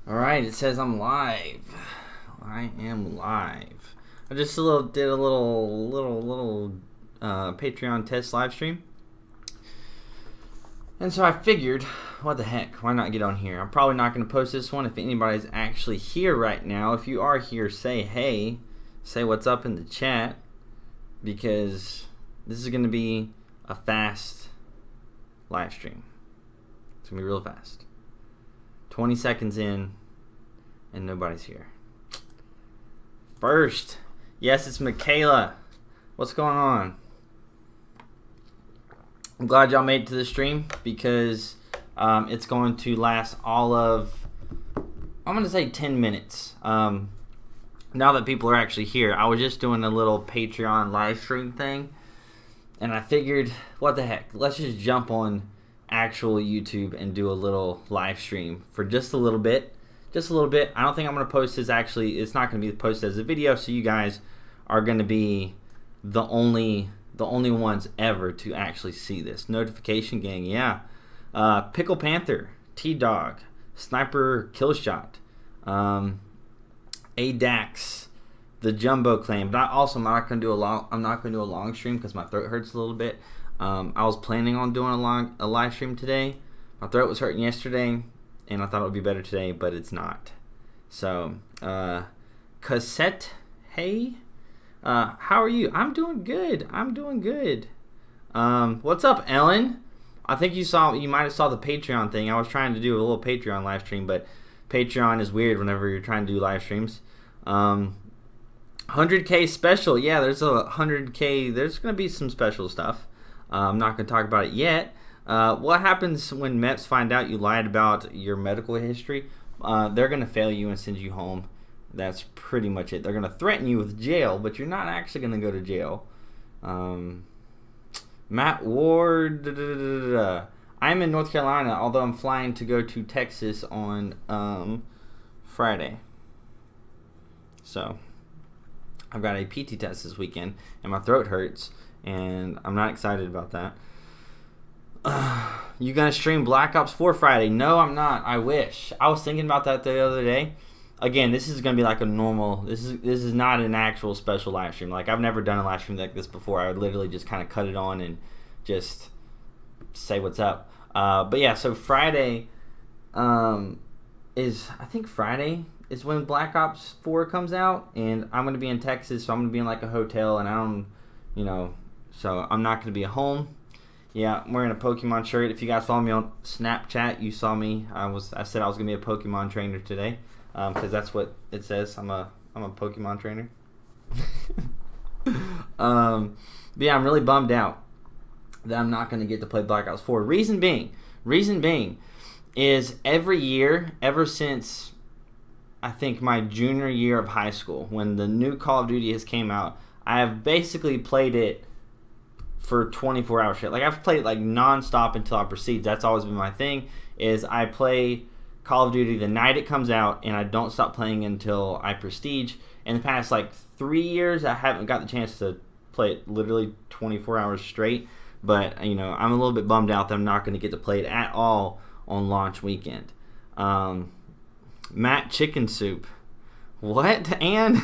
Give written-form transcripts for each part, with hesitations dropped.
All right, it says I'm live. I am live. I just did a little Patreon test live stream, and so I figured, what the heck? Why not get on here? I'm probably not going to post this one if anybody's actually here right now. If you are here, say hey, say what's up in the chat, because this is going to be a fast live stream. It's going to be real fast. 20 seconds in, and nobody's here. First, yes, it's Michaela. What's going on? I'm glad y'all made it to the stream because it's going to last all of, I'm going to say 10 minutes. Now that people are actually here, I was just doing a little Patreon live stream thing, and I figured, what the heck, let's just jump on actual YouTube and do a little live stream for just a little bit. I don't think I'm going to post this. Actually, it's not going to be posted as a video, so you guys are going to be the only ones ever to actually see this. Notification gang, yeah. Pickle Panther, T-Dog, Sniper Killshot, ADAX, the Jumbo Clan. But I'm not going to do a long stream because my throat hurts a little bit. I was planning on doing a live stream today. My throat was hurting yesterday, and I thought it would be better today, but it's not. So, Cassette, hey, how are you? I'm doing good. What's up, Ellen? I think you might have saw the Patreon thing. I was trying to do a little Patreon live stream, but Patreon is weird whenever you're trying to do live streams. 100K special. Yeah, there's a 100K. There's going to be some special stuff. I'm not going to talk about it yet. What happens when MEPS find out you lied about your medical history? They're going to fail you and send you home. That's pretty much it. They're going to threaten you with jail, but you're not actually going to go to jail. Matt Ward. I'm in North Carolina, although I'm flying to go to Texas on Friday. So I've got a PT test this weekend, and my throat hurts, and I'm not excited about that. You gonna stream Black Ops 4 Friday? No, I'm not. I wish. I was thinking about that the other day. Again, this is gonna be like a normal. This is not an actual special live stream. Like, I've never done a live stream like this before. I would literally just kind of cut it on and just say what's up. But yeah, so Friday I think Friday is when Black Ops 4 comes out, and I'm gonna be in Texas, so I'm gonna be in like a hotel, and I don't, so I'm not gonna be at home. Yeah, I'm wearing a Pokemon shirt. If you guys follow me on Snapchat, you saw me. I said I was gonna be a Pokemon trainer today, because that's what it says. I'm a Pokemon trainer. But yeah, I'm really bummed out that I'm not gonna get to play Black Ops 4. Reason being is every year, ever since I think my junior year of high school, when the new Call of Duty has came out, I have basically played it for 24 hours straight. Like, I've played it like non-stop until I proceed. That's always been my thing, is I play Call of Duty the night it comes out, and I don't stop playing until I prestige. In the past like 3 years, I haven't got the chance to play it literally 24 hours straight. But I'm a little bit bummed out that I'm not going to get to play it at all on launch weekend. Matt Chicken Soup. What, Ann?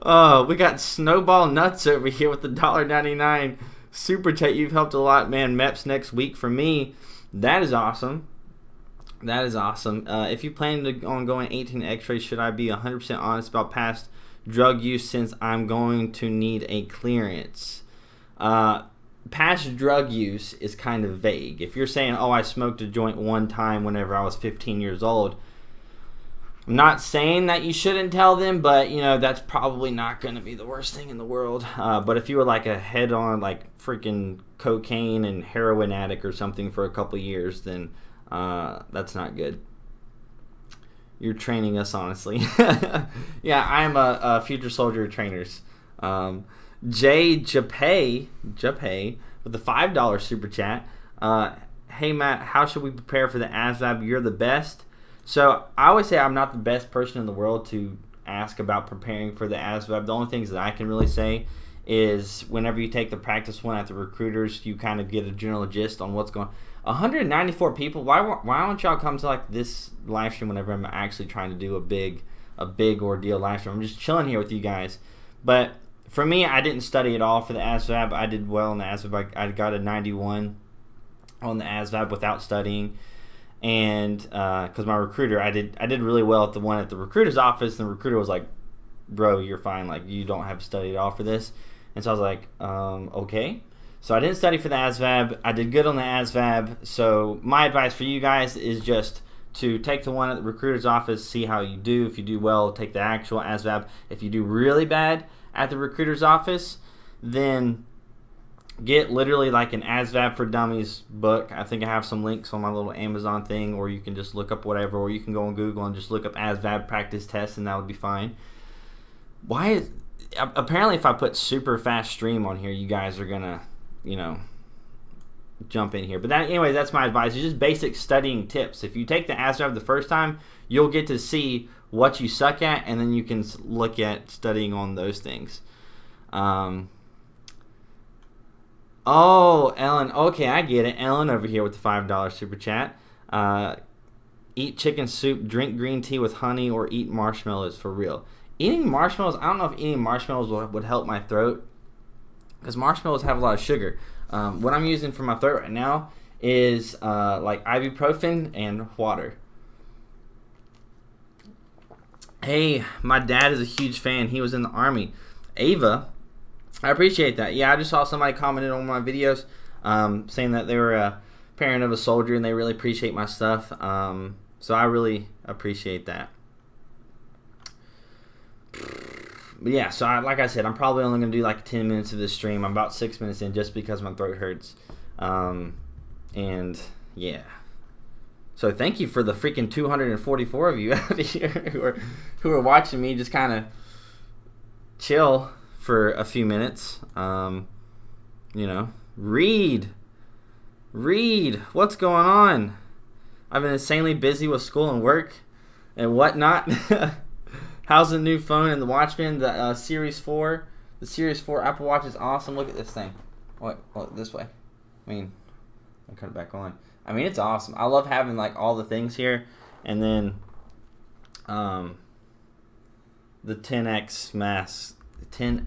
Oh, we got Snowball Nuts over here with the $1.99 super chat. You've helped a lot, man. MEPS next week for me. That is awesome. If you plan on going 18 X-ray, should I be 100% honest about past drug use, since I'm going to need a clearance? Past drug use is kind of vague. If you're saying, oh, I smoked a joint one time whenever I was 15 years old, I'm not saying that you shouldn't tell them, but that's probably not going to be the worst thing in the world. But if you were like a head-on, like freaking cocaine and heroin addict or something for a couple years, then that's not good. You're training us, honestly. Yeah, I am a future soldier of trainers. Jay Japay with the $5 super chat. Hey Matt, how should we prepare for the ASVAB? You're the best. So I always say I'm not the best person in the world to ask about preparing for the ASVAB. The only things that I can really say is whenever you take the practice one at the recruiters, you kind of get a general gist on what's going on. 194 people. Why don't y'all come to like this live stream whenever I'm actually trying to do a big ordeal live stream? I'm just chilling here with you guys. But for me, I didn't study at all for the ASVAB. I did well in the ASVAB. I got a 91 on the ASVAB without studying. And because my recruiter, I did really well at the one at the recruiter's office, and the recruiter was like, bro, you're fine, like you don't have to study at all for this. And so I was like, okay. So I didn't study for the ASVAB. I did good on the ASVAB. So my advice for you guys is just to take the one at the recruiter's office, see how you do. If you do well, take the actual ASVAB. If you do really bad at the recruiter's office, then get literally like an ASVAB for Dummies book. I think I have some links on my little Amazon thing, or you can just look up whatever, or you can go on Google and just look up ASVAB practice test, and that would be fine. Why is apparently if I put super fast stream on here, you guys are gonna, you know, jump in here. But that, anyway, that's my advice. It's just basic studying tips. If you take the ASVAB the first time, you'll get to see what you suck at, and then you can look at studying on those things. Oh, Ellen. Okay, I get it. Ellen over here with the $5 super chat. Eat chicken soup, drink green tea with honey, or eat marshmallows for real. Eating marshmallows, I don't know if eating marshmallows would help my throat, because marshmallows have a lot of sugar. What I'm using for my throat right now is like ibuprofen and water. Hey, my dad is a huge fan. He was in the Army. Ava, I appreciate that. Yeah, I just saw somebody commented on my videos saying that they were a parent of a soldier and they really appreciate my stuff. So I really appreciate that. But yeah, so like I said, I'm probably only going to do like 10 minutes of this stream. I'm about 6 minutes in just because my throat hurts. And yeah. So thank you for the freaking 244 of you out here who are watching me just kind of chill for a few minutes. You know, read, what's going on? I've been insanely busy with school and work and whatnot. How's the new phone and the watch been? The Series 4. The Series 4 Apple Watch is awesome. Look at this thing. What? This way. I mean, I'll cut it back on. I mean, it's awesome. I love having like all the things here, and then the 10X Max, the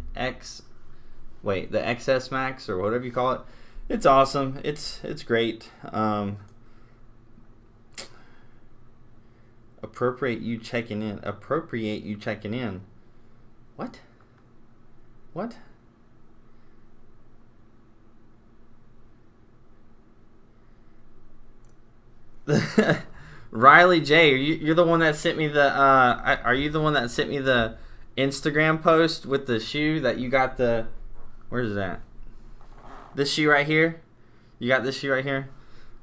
XS Max or whatever you call it. It's awesome. It's great. Appropriate you checking in. Appropriate you checking in. What? What? Riley J, you're the one that sent me the are you the one that sent me the Instagram post with the shoe that you got the, where's that? This shoe right here? You got this shoe right here?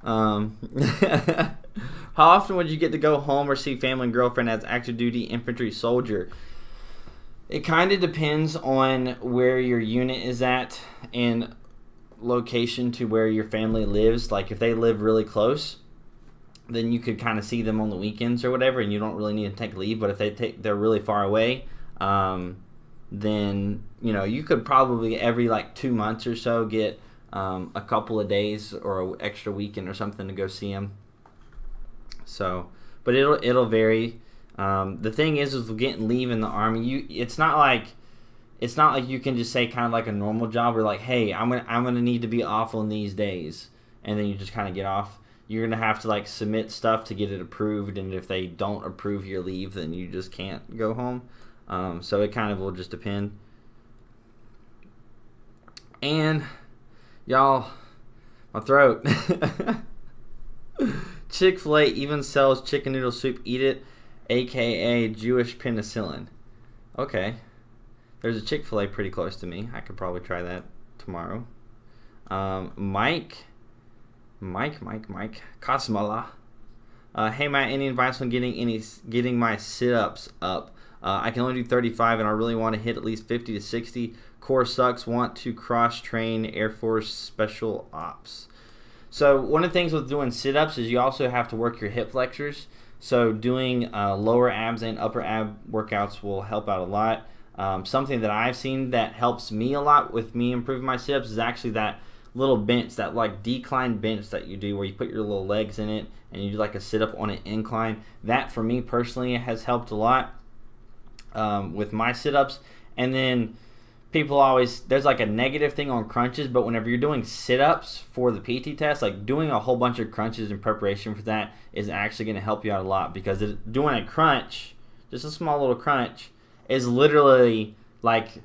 How often would you get to go home or see family and girlfriend as active duty infantry soldier? It kind of depends on where your unit is at and location to where your family lives. Like if they live really close, then you could kind of see them on the weekends or whatever, and you don't really need to take leave. But if they're really far away, then you know you could probably every like 2 months or so get a couple of days or an extra weekend or something to go see them. So, but it'll vary. The thing is with getting leave in the Army, it's not like you can just say kind of like a normal job where like, hey, I'm gonna need to be off on these days, and then you just kind of get off. You're gonna have to like submit stuff to get it approved, and if they don't approve your leave, then you just can't go home. So it kind of will just depend. And y'all, my throat. Chick-fil-A even sells chicken noodle soup. Eat it, aka Jewish penicillin. Okay, there's a Chick-fil-A pretty close to me. I could probably try that tomorrow. Mike Kasmala. Hey Matt, any advice on getting my sit-ups up? I can only do 35 and I really want to hit at least 50 to 60. Core sucks, want to cross-train Air Force Special Ops. So one of the things with doing sit-ups is you also have to work your hip flexors. So doing lower abs and upper ab workouts will help out a lot. Something that I've seen that helps me a lot with me improving my sit-ups is actually that little bench, that like decline bench that you do where you put your little legs in it and you do like a sit-up on an incline. That for me personally has helped a lot with my sit-ups. And then people always, there's like a negative thing on crunches, but whenever you're doing sit-ups for the PT test, like doing a whole bunch of crunches in preparation for that is actually going to help you out a lot, because doing a crunch, just a small little crunch, is literally like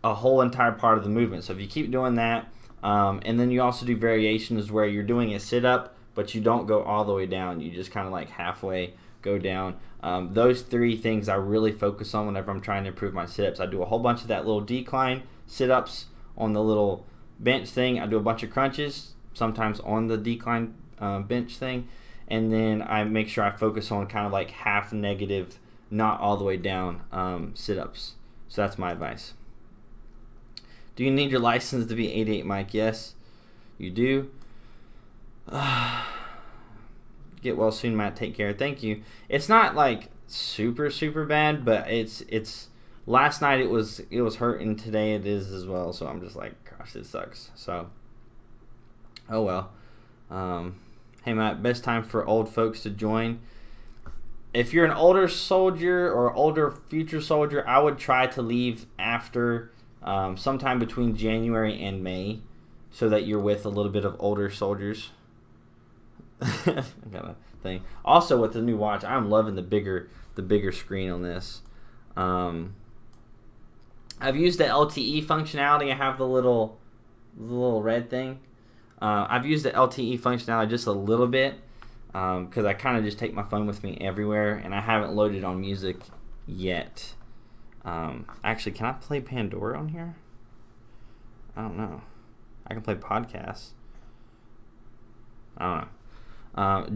a whole entire part of the movement. So if you keep doing that, and then you also do variations where you're doing a sit-up, but you don't go all the way down. You just kind of like halfway go down. Those three things I really focus on whenever I'm trying to improve my sit-ups. I do a whole bunch of that little decline sit-ups on the little bench thing. I do a bunch of crunches, sometimes on the decline bench thing. And then I make sure I focus on kind of like half negative, not all the way down sit-ups. So that's my advice. Do you need your license to be 88, Mike? Yes, you do. Get well soon, Matt. Take care. Thank you. It's not like super bad, but it's last night it was hurting. Today it is as well. So I'm just like, gosh, this sucks. So oh well. Hey Matt, best time for old folks to join. If you're an older soldier or older future soldier, I would try to leave after sometime between January and May, so that you're with a little bit of older soldiers. I got a thing. Also, with the new watch, I'm loving the bigger screen on this. I've used the LTE functionality. I have the little red thing. I've used the LTE functionality just a little bit because I kind of just take my phone with me everywhere, and I haven't loaded on music yet. Actually, can I play Pandora on here? I don't know. I can play podcasts. I don't know.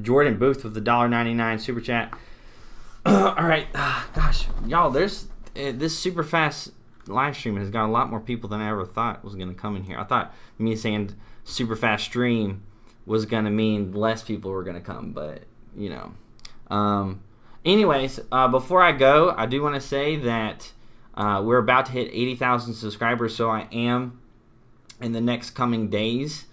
Jordan Booth with the $1.99 super chat. All right, gosh, y'all, this super fast live stream has got a lot more people than I ever thought was gonna come in here. I thought me saying super fast stream was gonna mean less people were gonna come, but you know. Anyways, before I go, I do want to say that we're about to hit 80,000 subscribers, so I am in the next coming days,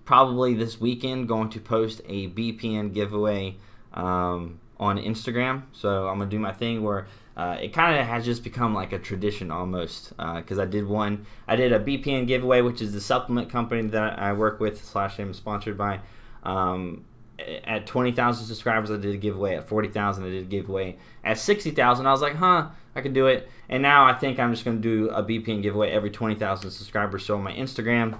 probably this weekend, going to post a BPN giveaway on Instagram. So I'm gonna do my thing where it kind of has just become like a tradition almost, because I did a BPN giveaway, which is the supplement company that I work with / am sponsored by. At 20,000 subscribers, I did a giveaway. At 40,000, I did a giveaway. At 60,000, I was like, I can do it. And now I think I'm just going to do a BPN giveaway every 20,000 subscribers. So on my Instagram,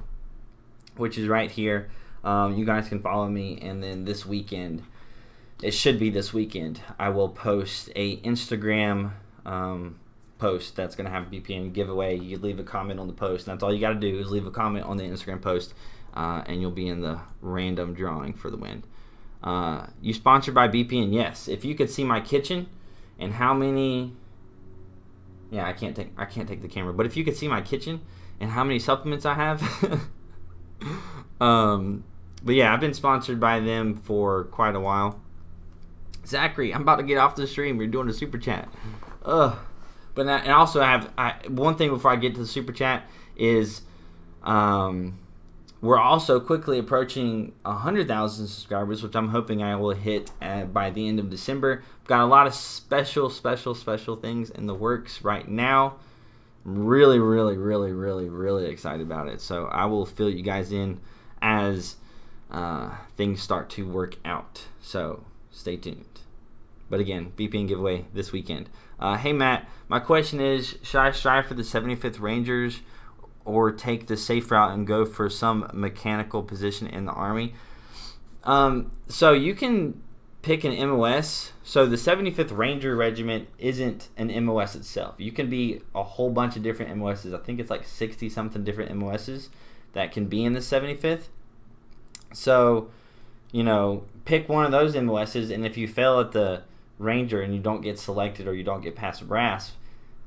which is right here, you guys can follow me. And then this weekend, it should be this weekend, I will post a Instagram post that's going to have a BPN giveaway. You can leave a comment on the post. And that's all you got to do is leave a comment on the Instagram post, and you'll be in the random drawing for the win. You sponsored by BPN? Yes. If you could see my kitchen and how many, yeah, I can't take the camera, but if you could see my kitchen and how many supplements I have, but yeah, I've been sponsored by them for quite a while. Zachary, I'm about to get off the stream. You're doing a super chat. But and also one thing before I get to the super chat is, we're also quickly approaching 100,000 subscribers, which I'm hoping I will hit by the end of December. Got a lot of special things in the works right now. I'm really excited about it. So I will fill you guys in as things start to work out. So stay tuned. But again, BPN giveaway this weekend. Hey Matt, my question is, should I strive for the 75th Rangers or take the safe route and go for some mechanical position in the Army? So you can pick an MOS. So the 75th Ranger Regiment isn't an MOS itself. You can be a whole bunch of different MOSs. I think it's like 60-something different MOSs that can be in the 75th. So, you know, pick one of those MOSs, and if you fail at the Ranger and you don't get selected or you don't get past RASP,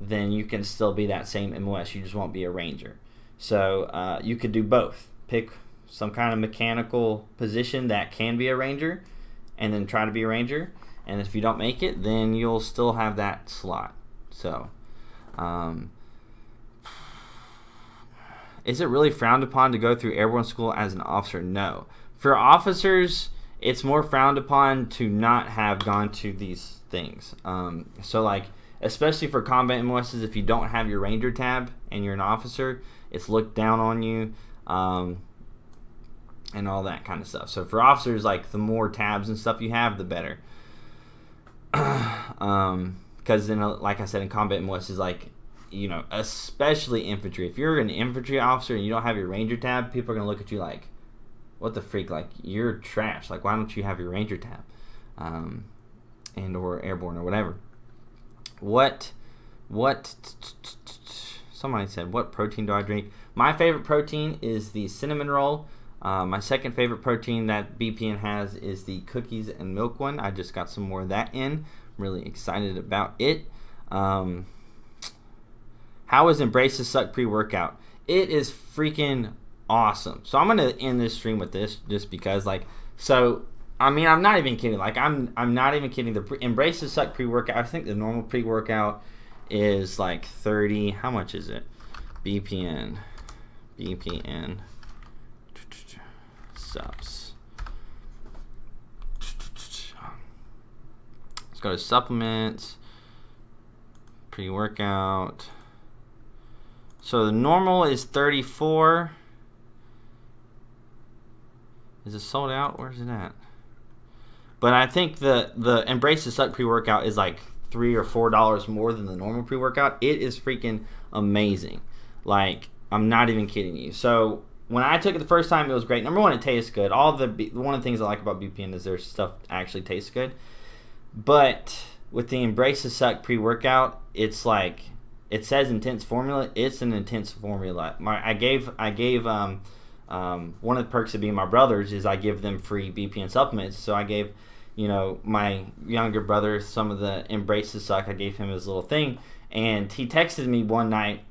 then you can still be that same MOS. You just won't be a Ranger. So you could do both. Pick some kind of mechanical position that can be a Ranger and then try to be a Ranger. And if you don't make it, then you'll still have that slot. So Is it really frowned upon to go through airborne school as an officer? No. For officers, it's more frowned upon to not have gone to these things. So like, especially for combat MOSs, if you don't have your Ranger tab and you're an officer, it's looked down on you, and all that kind of stuff. So for officers, like, the more tabs and stuff you have, the better. Because then, like I said, in combat MOSs, like, you know, especially infantry. If you're an infantry officer and you don't have your Ranger tab, people are gonna look at you like, what the freak? Like, you're trash. Like, why don't you have your Ranger tab, and or airborne or whatever? What? Somebody said, what protein do I drink? My favorite protein is the cinnamon roll. My second favorite protein that BPN has is the cookies and milk one. I just got some more of that in. I'm really excited about it. How is Embrace the Suck pre-workout? It is freaking awesome. So I'm gonna end this stream with this, just because, like, so I mean, I'm not even kidding. Like, I'm not even kidding. The Embrace the Suck pre-workout, I think the normal pre-workout is like 30. How much is it? BPN subs. Let's go to supplements, pre-workout. So the normal is 34. Is it sold out? Where's it at? But I think the Embrace the Suck pre-workout is like $3 or $4 more than the normal pre-workout. It is freaking amazing. Like, I'm not even kidding you. So when I took it the first time, it was great. Number one, it tastes good. One of the things I like about BPN is their stuff actually tastes good. But with the Embrace the Suck pre-workout, it's like, it says intense formula. It's an intense formula. I gave one of the perks of being my brothers is I give them free BPN supplements. So I gave, you know, my younger brother some of the Embrace the Suck. I gave him his little thing, and he texted me one night,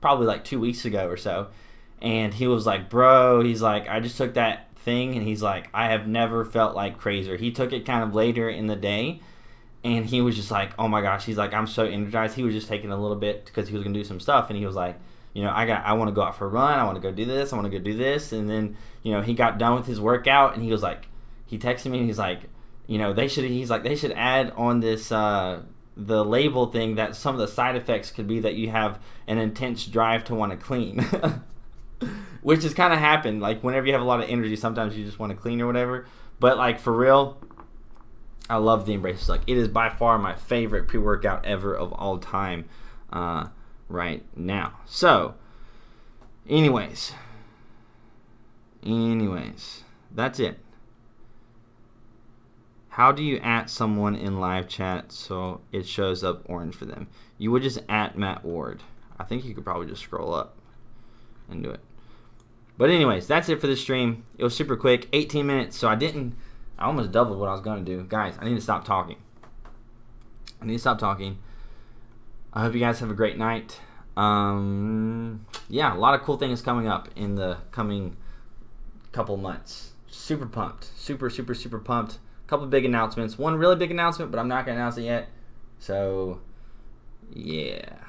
probably like 2 weeks ago or so, and he was like, bro, he's like, I just took that thing, and he's like, I have never felt like crazier. He took it kind of later in the day, and he was just like, oh my gosh, he's like, I'm so energized. He was just taking a little bit because he was gonna do some stuff, and he was like, you know, I want to go out for a run, I want to go do this, I want to go do this. And then, you know, he got done with his workout, and he was like, he texted me, and he's like, you know, they should add on this the label thing that some of the side effects could be that you have an intense drive to want to clean. Which has kind of happened. Like, whenever you have a lot of energy, sometimes you just want to clean or whatever. But, like, for real, I love the Embrace the Suck. It is by far my favorite pre-workout ever of all time right now. So, anyways, that's it. How do you @ someone in live chat so it shows up orange for them? You would just @ Matt Ward. I think you could probably just scroll up and do it. But anyways, that's it for this stream. It was super quick, 18 minutes, so I almost doubled what I was going to do. Guys, I need to stop talking. I hope you guys have a great night. Yeah, a lot of cool things coming up in the coming couple months. Super pumped. Super pumped. A couple big announcements. One really big announcement, but I'm not going to announce it yet. So, yeah.